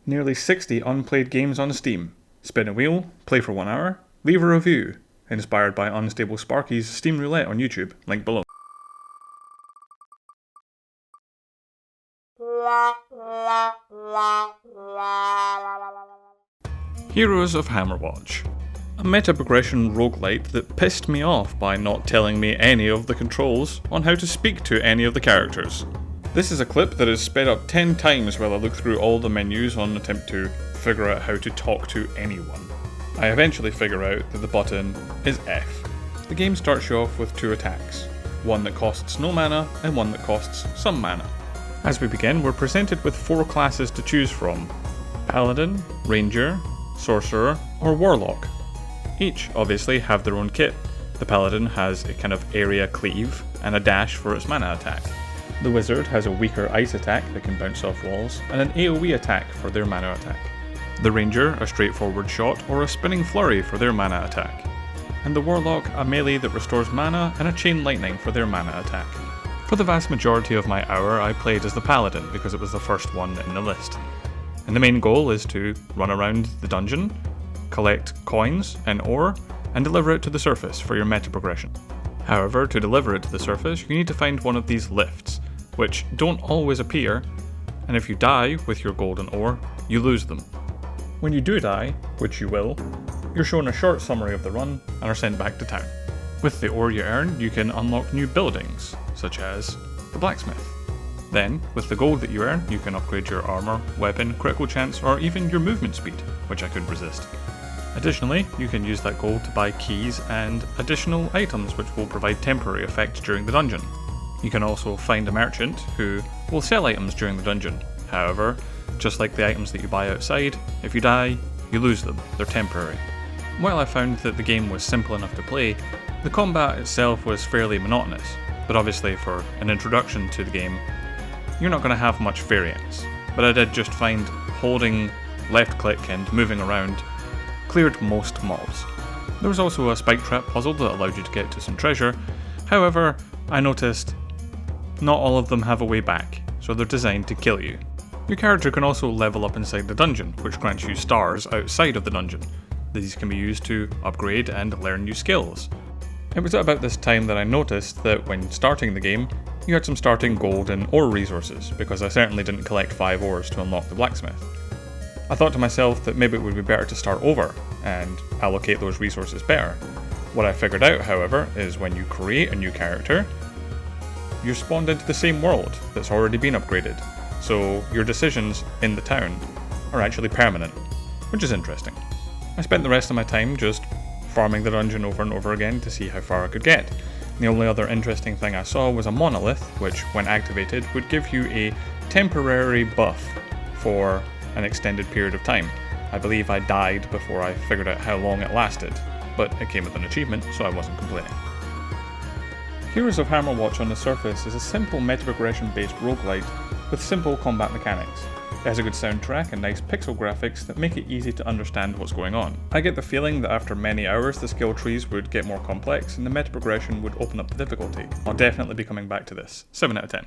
Nearly 60 unplayed games on Steam. Spin a wheel, play for 1 hour, leave a review. Inspired by Unstable Sparky's Steam Roulette on YouTube, link below. Heroes of Hammerwatch. A meta-progression roguelite that pissed me off by not telling me any of the controls on how to speak to any of the characters. This is a clip that is sped up 10 times while I look through all the menus on an attempt to figure out how to talk to anyone. I eventually figure out that the button is F. The game starts you off with 2 attacks, one that costs no mana and one that costs some mana. As we begin, we're presented with 4 classes to choose from: Paladin, Ranger, Sorcerer, or Warlock. Each obviously have their own kit. The Paladin has a kind of area cleave and a dash for its mana attack. The Wizard has a weaker ice attack that can bounce off walls, and an AoE attack for their mana attack. The Ranger a straightforward shot or a spinning flurry for their mana attack. And the Warlock a melee that restores mana and a chain lightning for their mana attack. For the vast majority of my hour I played as the Paladin because it was the first one in the list. And the main goal is to run around the dungeon, collect coins and ore, and deliver it to the surface for your meta progression. However, to deliver it to the surface, you need to find one of these lifts, which don't always appear, and if you die with your golden ore, you lose them. When you do die, which you will, you're shown a short summary of the run and are sent back to town. With the ore you earn, you can unlock new buildings, such as the blacksmith. Then, with the gold that you earn, you can upgrade your armor, weapon, critical chance, or even your movement speed, which I couldn't resist. Additionally, you can use that gold to buy keys and additional items which will provide temporary effect during the dungeon. You can also find a merchant who will sell items during the dungeon. However, just like the items that you buy outside, if you die, you lose them, they're temporary. While I found that the game was simple enough to play, the combat itself was fairly monotonous, but obviously for an introduction to the game, you're not going to have much variance. But I did just find holding left click and moving around cleared most mobs. There was also a spike trap puzzle that allowed you to get to some treasure. However, I noticed not all of them have a way back, so they're designed to kill you. Your character can also level up inside the dungeon, which grants you stars outside of the dungeon. These can be used to upgrade and learn new skills. It was at about this time that I noticed that when starting the game, you had some starting gold and ore resources, because I certainly didn't collect 5 ores to unlock the blacksmith. I thought to myself that maybe it would be better to start over and allocate those resources better. What I figured out, however, is when you create a new character, you're spawned into the same world that's already been upgraded, so your decisions in the town are actually permanent, which is interesting. I spent the rest of my time just farming the dungeon over and over again to see how far I could get. The only other interesting thing I saw was a monolith, which when activated would give you a temporary buff for an extended period of time. I believe I died before I figured out how long it lasted, but it came with an achievement, so I wasn't complaining. Heroes of Hammerwatch on the surface is a simple meta-progression based roguelite with simple combat mechanics. It has a good soundtrack and nice pixel graphics that make it easy to understand what's going on. I get the feeling that after many hours the skill trees would get more complex and the meta progression would open up the difficulty. I'll definitely be coming back to this. 7 out of 10.